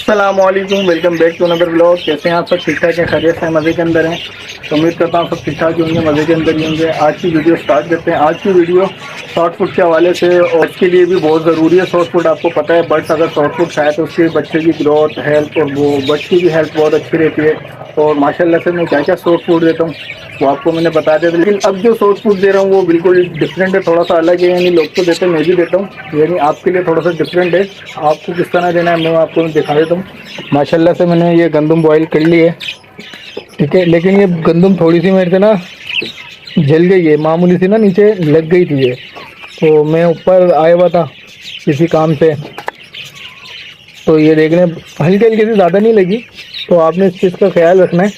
अस्सलामुअलैकुम, welcome back to another blog. कैसे हैं आप सब? ठीक ठाक हैं, खैरियत से मज़े के अंदर हैं। तो उम्मीद करता हूँ सब ठीक ठाक ही होंगे, मज़े के अंदर ही होंगे। आज की वीडियो स्टार्ट करते हैं। आज की वीडियो शॉर्ट फुट के हवाले से, और इसके लिए भी बहुत ज़रूरी है शॉर्ट फुट। आपको पता है बर्ड्स अगर शॉर्ट फुट खाए तो उसके बच्चे की ग्रोथ, हेल्थ और वो बर्ड्स की भी हेल्थ बहुत अच्छी रहती है। और माशाल्लाह से मैं क्या क्या शॉर्ट फूड देता हूँ वो आपको मैंने बता दिया था। लेकिन अब जो शॉर्ट फूड दे रहा हूँ वो बिल्कुल डिफरेंट है, थोड़ा सा अलग है। यानी लोग तो देते हैं, मैं भी देता हूँ, यानी आपके लिए थोड़ा सा डिफरेंट है। आपको किस तरह देना है मैं आपको दिखा देता हूँ। माशाल्लाह से मैंने ये गंदम बॉईल कर ली है, ठीक है। लेकिन ये गंदम थोड़ी सी मेरे से ना जल गई है, मामूली सी ना नीचे लग गई थी ये। तो मैं ऊपर आया हुआ था किसी काम से, तो ये देखने हल्की हल्की सी, ज़्यादा नहीं लगी। तो आपने इस चीज़ का ख्याल रखना है।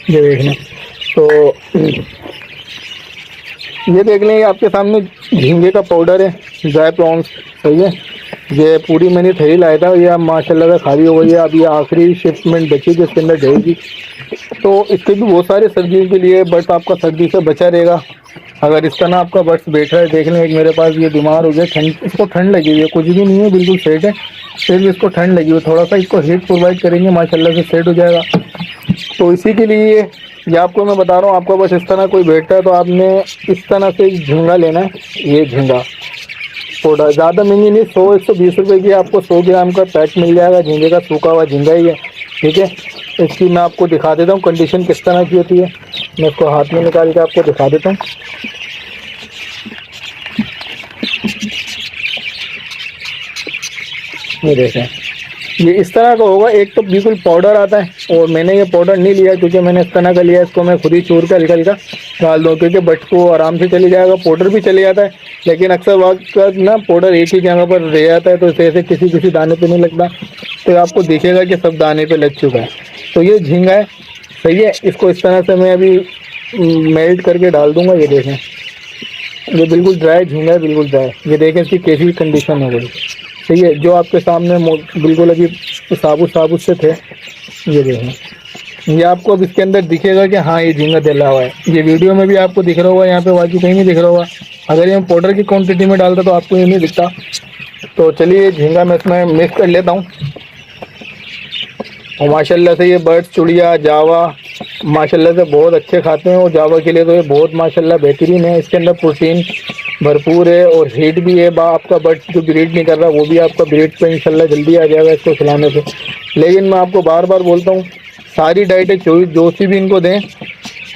ये देखना तो ये देख लें, ये आपके सामने झींगे का पाउडर है, ड्राई प्रॉन्स, सही है। ये पूरी मैंने थैली लाया था, ये अब माशाल्लाह से खाली हो गई है। अब ये आखिरी शिपमेंट बची जिसके अंदर जाएगी। तो इसके भी बहुत सारे सर्दियों के लिए बर्ड्स आपका सर्दी से बचा रहेगा। अगर इस तरह आपका बर्ड्स बैठ रहा है, देख लें एक मेरे पास ये बीमार हो गया, ठंड, इसको ठंड लगी हुई है, कुछ भी नहीं है, बिल्कुल सेट है। फिर भी इसको ठंड लगी हुई है, थोड़ा सा इसको हीट प्रोवाइड करेंगे माशाल्लाह से सेट हो जाएगा। तो इसी के लिए ये आपको मैं बता रहा हूँ, आपका बस इस तरह कोई बैठता है तो आपने इस तरह से झींगा लेना है। ये झींगा थोड़ा ज़्यादा महंगी नहीं, 100-120 रुपये की आपको 100 ग्राम का पैक मिल जाएगा झींगे का, सूखा हुआ झींगा ही है, ठीक है। इसकी मैं आपको दिखा देता हूँ कंडीशन किस तरह की होती है। मैं इसको हाथ में निकाल के आपको दिखा देता हूँ। ये देखें, ये इस तरह का होगा। एक तो बिल्कुल पाउडर आता है, और मैंने ये पाउडर नहीं लिया क्योंकि मैंने इस तरह का लिया, इसको मैं खुद ही चूर कर हल्का हल्का डाल दूँ, क्योंकि बट को आराम से चली जाएगा। पाउडर भी चले जाता है, लेकिन अक्सर वक्त ना पाउडर एक ही जगह पर रह जाता है, तो जैसे किसी किसी दाने पे नहीं लगता। तो आपको दिखेगा कि सब दाने पे लग चुका है। तो ये झींगा है, सही है। इसको इस तरह से मैं अभी मेल्ट करके डाल दूँगा। ये देखें, ये बिल्कुल ड्राई झींगा है, बिल्कुल ड्राई। ये देखें इसकी कैसी कंडीशन हो गई, सही है। जो आपके सामने बिल्कुल अभी साबुत साबुत से थे, ये देखें। ये आपको अब इसके अंदर दिखेगा कि हाँ ये झींगा डला हुआ है। ये वीडियो में भी आपको दिख रहा होगा, यहाँ पे बाकी कहीं नहीं दिख रहा होगा। अगर ये पाउडर की क्वांटिटी में डालता तो आपको ये नहीं दिखता। तो चलिए झींगा मैं इसमें मिक्स कर लेता हूँ। और माशाल्लाह से ये बर्ड्स, चिड़िया, जावा माशाल्लाह से बहुत अच्छे खाते हैं। और जावा के लिए तो ये बहुत माशाल्लाह बेहतरीन है। इसके अंदर प्रोटीन भरपूर है और हीट भी है। आपका बर्ड जो ब्रीड नहीं कर रहा वो भी आपका ब्रीड पे इंशाल्लाह जल्दी आ जाएगा इसको खिलाने से। लेकिन मैं आपको बार बार बोलता हूँ, सारी डाइटें जो सी भी इनको दें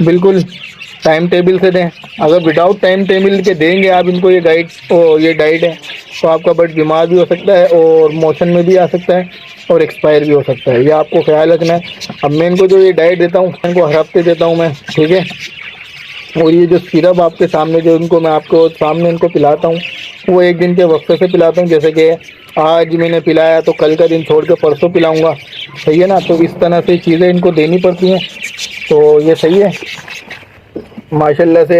बिल्कुल टाइम टेबल से दें। अगर विदाउट टाइम टेबल के देंगे आप इनको ये डाइट है, तो आपका बर्ड बीमार भी हो सकता है और मोशन में भी आ सकता है और एक्सपायर भी हो सकता है। ये आपको ख्याल रखना है। अब मैं इनको जो ये डाइट देता हूँ, इनको हर हफ्ते देता हूँ मैं, ठीक है। और ये जो सिरप आपके सामने जो इनको मैं आपको सामने इनको पिलाता हूँ, वो एक दिन के वक्त से पिलाता हूँ। जैसे कि आज मैंने पिलाया तो कल का दिन छोड़ के परसों पिलाऊंगा, सही है ना। तो इस तरह से चीज़ें इनको देनी पड़ती हैं। तो ये सही है माशाल्लाह से।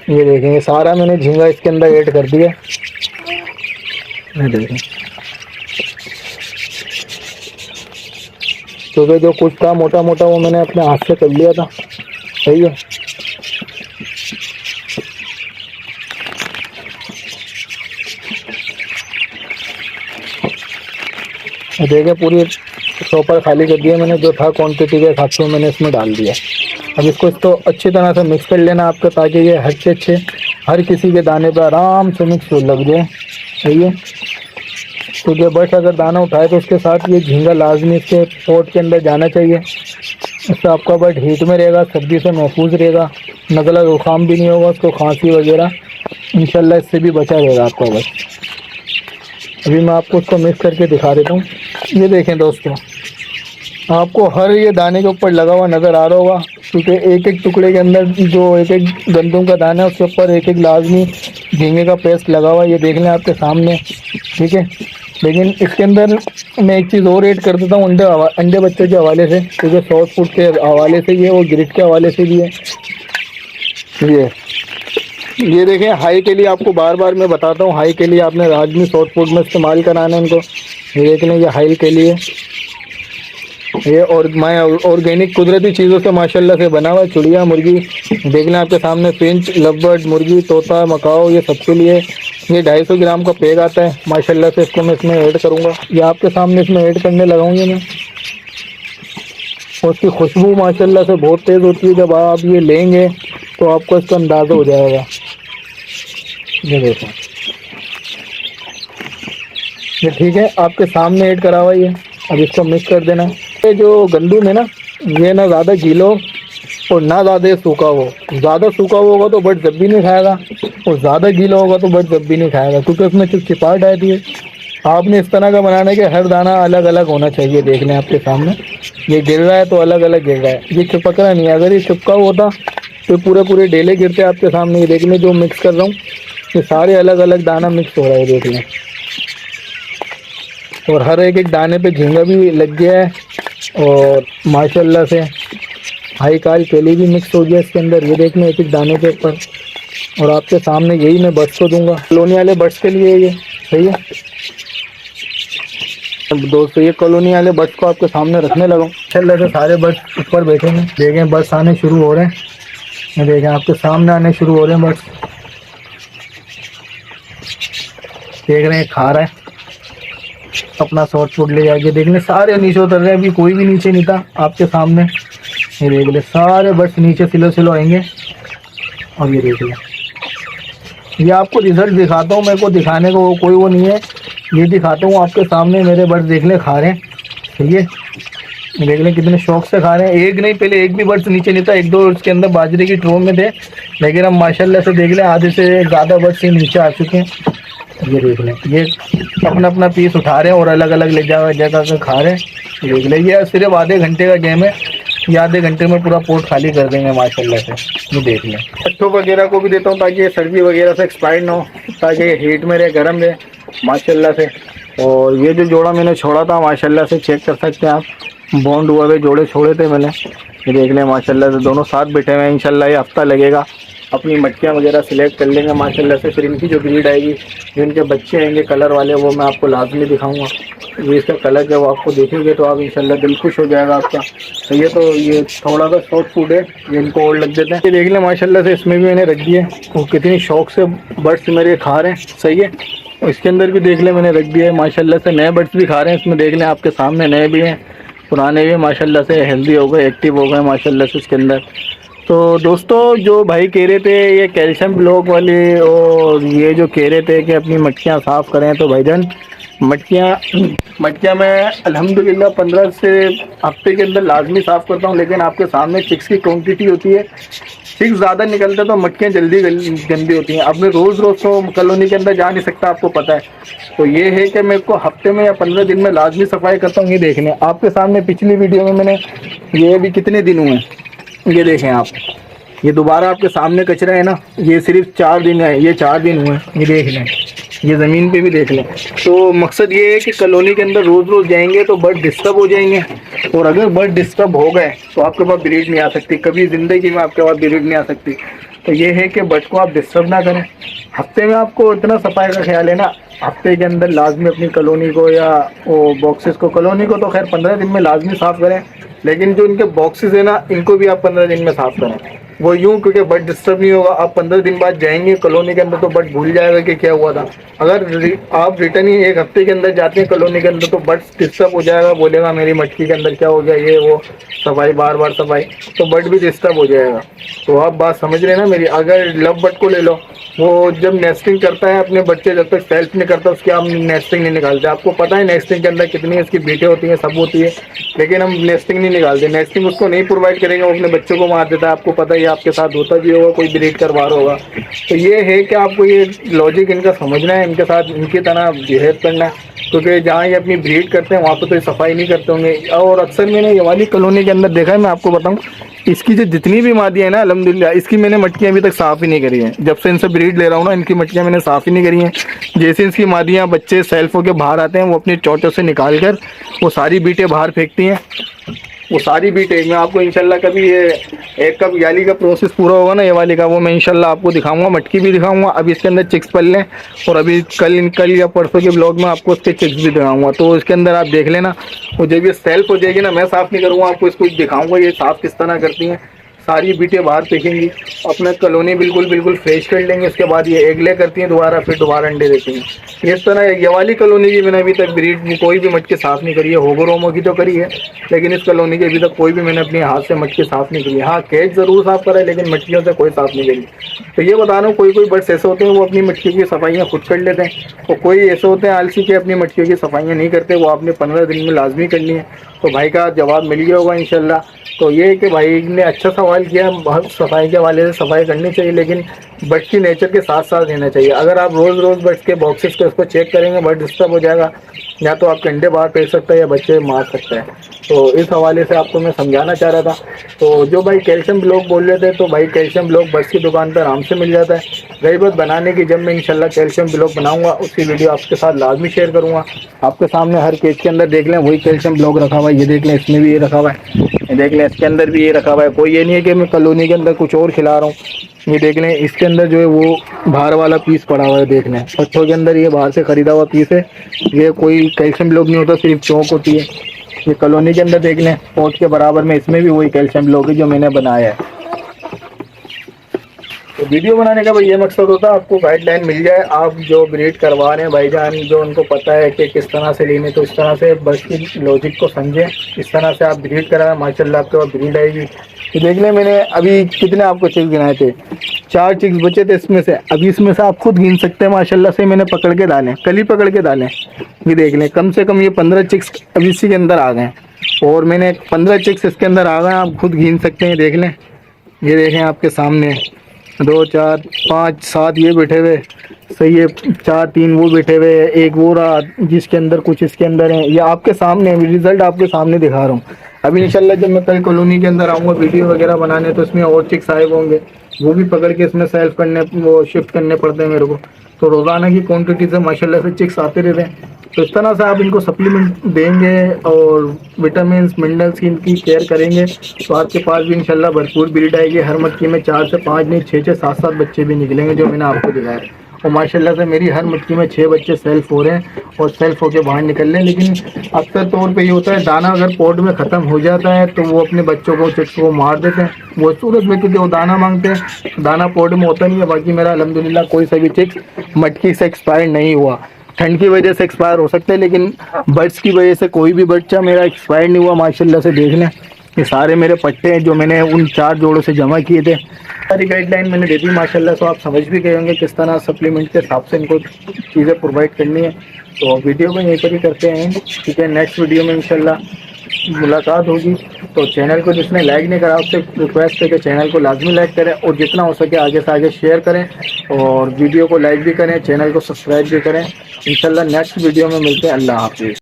ये देखेंगे सारा मैंने झींगा इसके अंदर ऐड कर दिया। देखें, क्योंकि जो कुछ था मोटा मोटा वो मैंने अपने हाथ से कर लिया था, सही है। देखें पूरी चॉपर खाली कर दिया मैंने, जो था क्वांटिटी के हिसाब से मैंने इसमें डाल दिया। अब इसको अच्छी तरह से मिक्स कर लेना आपका, ताकि ये अच्छे हर किसी के दाने पर आराम से मिक्स लग जाए, सही है। तो जो बर्ड्स अगर दाना उठाए तो उसके साथ ये झींगा लाजमी इसके पोट के अंदर जाना चाहिए। इससे आपका बर्ड हीट में रहेगा, सर्दी से महफूज रहेगा, नज़ला ज़ुकाम भी नहीं होगा उसको, खांसी वगैरह इंशाल्लाह इससे भी बचा रहेगा आपका बर्ड। अभी मैं आपको उसको मिक्स करके दिखा देता हूँ। ये देखें दोस्तों, आपको हर ये दाने के ऊपर लगा हुआ नज़र आ रहा होगा, क्योंकि एक एक टुकड़े के अंदर जो एक एक गंदम का दाना है उसके ऊपर एक एक लाजमी झींगे का पेस्ट लगा हुआ है। ये देख लें आपके सामने, ठीक है। लेकिन इसके अंदर मैं एक चीज़ और ऐड कर देता हूँ, अंडे बच्चे के हवाले से, क्योंकि शॉर्ट फूड के हवाले से भी है और ग्रिड के हवाले से भी है। ये देखें, हाई के लिए आपको बार बार मैं बताता हूँ, हाई के लिए आपने लाजमी शॉर्ट फूड में इस्तेमाल कराना है इनको। ये देख लें, ये हाई के लिए ये, और मैं ऑर्गेनिक कुदरती चीज़ों से माशाल्लाह से बना हुआ। चिड़िया, मुर्गी देख लें आपके सामने, फिंच, लवबर्ड, मुर्गी, तोता, मकाओ, ये सबके लिए ये 250 ग्राम का पैक आता है माशाल्लाह से। इसको मैं इसमें ऐड करूँगा, ये आपके सामने इसमें ऐड करने लगाऊंगी मैं। और उसकी खुशबू माशाल्लाह से बहुत तेज़ होती है। जब आप ये लेंगे तो आपको इसका अंदाज़ा हो जाएगा। ये देखो, ये ठीक है, आपके सामने ऐड करा हुआ ये। अब इसको मिक्स कर देना। ये जो गंदम है ना, ये ना ज़्यादा गीला हो और ना ज़्यादा सूखा हो। ज़्यादा सूखा होगा तो बट जब भी नहीं खाएगा, और ज़्यादा गीला होगा तो बट जब भी नहीं खाएगा, क्योंकि उसमें चिपचिपाहट आती है। आपने इस तरह का बनाना है कि हर दाना अलग अलग होना चाहिए। देख लें आपके सामने, ये गिर रहा है तो अलग अलग गिर रहा है, ये चिपक रहा नहीं है। अगर ये चिपका होता तो पूरे पूरे डेले गिरते आपके सामने। ये देख लें, जो मिक्स कर रहा हूँ ये सारे अलग अलग दाना मिक्स हो रहा है, देख लें। और हर एक दाने पे झींगा भी लग गया है, और माशाल्लाह से हाई काल केली भी मिक्स हो गया इसके अंदर। ये देख लें एक एक दाने के ऊपर। और आपके सामने यही मैं बर्ड्स को दूंगा, कॉलोनी वाले बर्ड्स के लिए ये सही है। अब दोस्तों ये कॉलोनी वाले बर्ड्स को आपके सामने रखने लगा। माशाल्लाह से सारे बर्ड्स ऊपर बैठे हैं। देखें बर्ड्स आने शुरू हो रहे हैं, ये देखें आपके सामने आने शुरू हो रहे हैं बर्ड्स। देख रहे हैं, खा रहा है, अपना शॉर्ट फूड ले जाके। देख लें सारे नीचे उतर रहे हैं, अभी कोई भी नीचे नहीं था आपके सामने। ये देख ले सारे बर्ड्स नीचे सिलो सिलो आएंगे। और ये देख ले, ये आपको रिजल्ट दिखाता हूँ। मेरे को दिखाने को कोई वो नहीं है, ये दिखाता हूँ आपके सामने। मेरे बर्ड्स देख ले खा रहे हैं, ठीक है। देख लें कितने शौक से खा रहे हैं। एक नहीं, पहले एक भी बर्ड्स नीचे नहीं था, एक दो उसके अंदर बाजरे की ट्रो में थे, लेकिन अब माशाल्लाह से देख लें आधे से ज़्यादा बर्ड्स नीचे आ चुके हैं। ये देख लें, ये अपना अपना पीस उठा रहे हैं और अलग अलग ले जा कर खा रहे हैं। देख लें, ये सिर्फ आधे घंटे का गेम है, ये आधे घंटे में पूरा पोट खाली कर देंगे माशाल्लाह से। ये देख लें, बच्चों वगैरह को भी देता हूँ ताकि ये सर्दी वगैरह से एक्सपायर ना हो, ताकि ये हीट में रहे, गर्म रहे माशाल्लाह से। और ये जो जोड़ा मैंने छोड़ा था माशाल्लाह से, चेक कर सकते हैं आप, बॉन्ड हुए हुए जोड़े छोड़े थे मैंने। ये देख लें माशाल्लाह से दोनों साथ बैठे हुए हैं। इंशाल्लाह ये हफ्ता लगेगा, अपनी मटकियाँ वगैरह सिलेक्ट कर लेंगे माशाल्लाह से। फिर इनकी जो ब्रीड आएगी, जो इनके बच्चे आएंगे कलर वाले, वो मैं आपको लाजमी दिखाऊंगा। ये इसका कलर जब आपको देखेंगे तो आप इंशाल्लाह दिल खुश हो जाएगा आपका। तो ये थोड़ा सा शॉर्ट फूड है, ये इनको और लग देते हैं। ये देख लें माशाल्लाह से, इसमें भी मैंने रख दिए और कितनी शौक से बर्ड्स मेरे खा रहे हैं, सही है। और इसके अंदर भी देख लें मैंने रख दिया है माशाल्लाह से, नए बर्ड्स भी खा रहे हैं इसमें। देख लें आपके सामने नए भी हैं, पुराने भी माशाल्लाह से हेल्दी हो गए, एक्टिव हो गए माशाल्लाह से इसके अंदर। तो दोस्तों जो भाई कह रहे थे ये कैल्शियम ब्लॉक वाले, और ये जो कह रहे थे कि अपनी मटकियाँ साफ़ करें, तो भाईजान मटकियाँ मैं अल्हम्दुलिल्लाह 15 से हफ्ते के अंदर लाजमी साफ़ करता हूँ। लेकिन आपके सामने चिक्स की क्वांटिटी होती है, चिक्स ज़्यादा निकलते तो मटकियाँ जल्दी गंदी होती हैं। अब मैं रोज़ तो कॉलोनी के अंदर जा नहीं सकता, आपको पता है। तो ये है कि मेरे को हफ्ते में या 15 दिन में लाजमी सफाई करता हूँ। ये देखने आपके सामने पिछली वीडियो में मैंने, ये भी कितने दिन हुए, ये देखें आप, ये दोबारा आपके सामने कचरा है ना, ये सिर्फ 4 दिन है, ये 4 दिन हुए। ये देख लें, ये ज़मीन पे भी देख लें। तो मकसद ये है कि कॉलोनी के अंदर रोज़ रोज़ जाएंगे तो बर्ड डिस्टर्ब हो जाएंगे, और अगर बर्ड डिस्टर्ब हो गए तो आपके पास ब्रीड नहीं आ सकती, कभी ज़िंदगी में आपके पास ब्रीड नहीं आ सकती। तो ये है कि बर्ड को आप डिस्टर्ब ना करें। हफ्ते में आपको इतना सफाई का ख्याल है ना, हफ्ते के अंदर लाजमी अपनी कॉलोनी को या वो बॉक्सेस को, कॉलोनी को तो खैर 15 दिन में लाजमी साफ़ करें, लेकिन जो इनके बॉक्सेस है ना, इनको भी आप 15 दिन में साफ़ करें। वो यूँ क्योंकि बर्ड डिस्टर्ब नहीं होगा। आप 15 दिन बाद जाएंगे कॉलोनी के अंदर तो बर्ड भूल जाएगा कि क्या हुआ था। अगर आप रिटर्न ही 1 हफ्ते के अंदर जाते हैं कॉलोनी के अंदर तो बर्ड डिस्टर्ब हो जाएगा, बोलेगा मेरी मटकी के अंदर क्या हो गया, ये वो सफाई, बार बार सफाई, तो बर्ड भी डिस्टर्ब हो जाएगा। तो आप बात समझ रहे हैं ना मेरी। अगर लव बर्ड को ले लो, वो जब नेस्टिंग करता है अपने बच्चे, जब तक सेल्फ नहीं करता उसकी आप नेस्टिंग नहीं निकालते। आपको पता है नेस्टिंग के अंदर कितनी इसकी बीटें होती हैं, सब होती है, लेकिन हम नेस्टिंग नहीं निकालते। नेस्टिंग उसको नहीं प्रोवाइड करेंगे, वो अपने बच्चों को मार देता है। आपको पता है, आपके साथ होता भी होगा, कोई ब्रीड करवा रहा होगा। तो ये है कि आपको ये लॉजिक इनका समझना है, इनके साथ इनकी तरह बिहेव करना है, क्योंकि जहाँ ये अपनी ब्रीड करते हैं वहाँ पर तो ये सफाई नहीं करते होंगे। और अक्सर मैंने ये वाली कॉलोनी के अंदर देखा है, मैं आपको बताऊँ, इसकी जो जितनी भी मादियाँ हैं ना, अल्हम्दुलिल्लाह इसकी मैंने मटकियाँ अभी तक साफ़ ही नहीं करी हैं। जब से इनसे ब्रीड ले रहा हूँ ना, इनकी मटकियाँ मैंने साफ़ ही नहीं करी हैं। जैसे इसकी मादियाँ बच्चे सेल्फ होकर बाहर आते हैं, वो अपनी चोंचों से निकाल कर वो सारी बीटें बाहर फेंकती हैं। वो सारी बीटें मैं आपको इंशाल्लाह कभी ये एक कप याली का प्रोसेस पूरा होगा ना, ये वाली का, वो मैं इंशाल्लाह आपको दिखाऊंगा, मटकी भी दिखाऊंगा। अभी इसके अंदर चिक्स पल लें, और अभी कल या परसों के ब्लॉग में आपको उसके चिक्स भी दिखाऊंगा। तो इसके अंदर आप देख लेना, वो जब ये सेल्फ हो जाएगी ना, मैं साफ़ नहीं करूँगा, आपको इसको दिखाऊँगा ये साफ़ किस तरह करती हैं। सारी बीटें बाहर फेंकेंगी, अपना कॉलोनी बिल्कुल बिल्कुल फ्रेश कर लेंगे। उसके बाद ये एग ले करती हैं दोबारा, फिर दोबारा अंडे देती हैं। इस तरह ये वाली कॉलोनी की मैंने अभी तक ब्रीड कोई भी मटके साफ़ नहीं करी है। होगो रोमो की तो करी है, लेकिन इस कॉलोनी की अभी तक कोई भी मैंने अपने हाथ से मटके साफ़ नहीं करी है। हाँ, केज ज़रूर साफ़ करा है, लेकिन मटकियों से कोई साफ़ नहीं करी। तो ये बता रहा हूँ, कोई कोई बर्ड्स ऐसे होते हैं वो अपनी मटकी की सफाइयाँ खुद कर लेते हैं, और कोई ऐसे होते हैं आलसी के अपनी मटकियों की सफाइयाँ नहीं करते, वो आपने 15 दिन में लाजमी करनी है। तो भाई का जवाब मिल गया होगा इंशाल्लाह। तो ये है कि भाई ने अच्छा सवाल किया, बहुत सफाई के हवाले से सफाई करनी चाहिए, लेकिन बर्ड की नेचर के साथ साथ रहना चाहिए। अगर आप रोज़ रोज़ बर्ड्स के बॉक्सेस को उसको चेक करेंगे, बर्ड डिस्टर्ब हो जाएगा, या तो आपके अंडे बाहर फेंक सकता है या बच्चे मार सकता है। तो इस हवाले से आपको मैं समझाना चाह रहा था। तो जो भाई कैल्शियम ब्लॉक बोल रहे थे, तो भाई कैल्शियम ब्लॉक बर्ड्स की दुकान पर आराम से मिल जाता है। रही बात बनाने की, जब मैं इंशाल्लाह कैल्शियम ब्लॉक बनाऊंगा उसकी वीडियो आपके साथ लाजमी शेयर करूंगा। आपके सामने हर केज के अंदर देख लें वही कैल्शियम ब्लॉक रखा हुआ है, ये देख लें इसमें भी ये रखा हुआ है, ये देख लें इसके अंदर भी ये रखा हुआ है। कोई ये नहीं है कि मैं कॉलोनी के अंदर कुछ और खिला रहा हूँ। ये देख लें इसके अंदर जो है वो बाहर वाला पीस पड़ा हुआ है, देख लें पत्थरों के अंदर ये बाहर से खरीदा हुआ पीस है। ये कोई कैल्शियम ब्लॉक नहीं होता, सिर्फ चौक होती है। ये कॉलोनी के अंदर देख लें पोर्ट के बराबर में, इसमें भी वही कैल्शियम ब्लॉक है जो मैंने बनाया है। तो वीडियो बनाने का भाई ये मकसद होता है आपको गाइडलाइन मिल जाए, आप जो ब्रीड करवा रहे हैं भाईजान, जो उनको पता है कि किस तरह से लेने, तो इस तरह से बस की लॉजिक को समझें, इस तरह से आप ब्रीड कराएं, माशाल्लाह आपके पास ब्रीड आएगी। तो देख लें मैंने अभी कितने आपको चिक्स गिनाए थे, 4 चिक्स बचे थे इसमें से। अभी इसमें से आप खुद गिन सकते हैं, माशाल्लाह से मैंने पकड़ के डाले, कल ही पकड़ के डाले। ये देख लें कम से कम ये 15 चिक्स अभी इसी के अंदर आ गए, और मैंने 15 चिक्स इसके अंदर आ गए, आप खुद गिन सकते हैं। देख लें, ये देखें आपके सामने 2 4 5 7 ये बैठे हुए, सही है, 4 3 वो बैठे हुए, एक वो रहा जिसके अंदर कुछ इसके अंदर है। ये आपके सामने रिजल्ट आपके सामने दिखा रहा हूँ। अभी इंशाल्लाह जब मैं कल कॉलोनी के अंदर आऊँगा वीडियो वगैरह बनाने, तो इसमें और चिक्स आए होंगे, वो भी पकड़ के इसमें सेल्फ करने, वो शिफ्ट करने पड़ते हैं मेरे को। तो रोज़ाना की क्वान्टिटी से माशाल्लाह से चिक्स आते रहते हैं। तो इस तरह से आप इनको सप्लीमेंट देंगे और विटामिन मिनरल्स की इनकी केयर करेंगे, तो आपके पास भी इंशाल्लाह भरपूर ब्रीड आएगी। हर मटकी में 4 से 5 नहीं 6 6 7 7 बच्चे भी निकलेंगे, जो मैंने आपको दिखाया। और माशाल्लाह से मेरी हर मटकी में 6 बच्चे सेल्फ हो रहे हैं और सेल्फ होके बाहर निकल रहे हैं। लेकिन अक्सर तौर पे ये होता है, दाना अगर पोर्ट में ख़त्म हो जाता है तो वो अपने बच्चों को, चिक्स को मार देते हैं। वो सूरत में क्योंकि वो दाना मांगते हैं, दाना पोर्ट में होता नहीं है। बाकी मेरा अल्हम्दुलिल्लाह कोई सा भी चिक्स मटकी से एक्सपायर नहीं हुआ। ठंड की वजह से एक्सपायर हो सकते हैं, लेकिन बर्ड्स की वजह से कोई भी बच्चा मेरा एक्सपायर नहीं हुआ माशाल्लाह से। देख लें ये सारे मेरे पट्टे हैं जो मैंने उन 4 जोड़ों से जमा किए थे। सारी गाइडलाइन मैंने दे दी माशाल्लाह, तो आप समझ भी गए होंगे किस तरह सप्लीमेंट के हिसाब से इनको चीज़ें प्रोवाइड करनी है। तो वीडियो को यहीं पर ही करते हैं, ठीक है। नेक्स्ट वीडियो में इंशाल्लाह मुलाकात होगी। तो चैनल को जिसने लाइक नहीं करा उससे रिक्वेस्ट है कि चैनल को लाजमी लाइक करें, और जितना हो सके आगे से आगे शेयर करें, और वीडियो को लाइक भी करें, चैनल को सब्सक्राइब भी करें। इंशाल्लाह नेक्स्ट वीडियो में मिलते हैं। अल्लाह हाफिज़।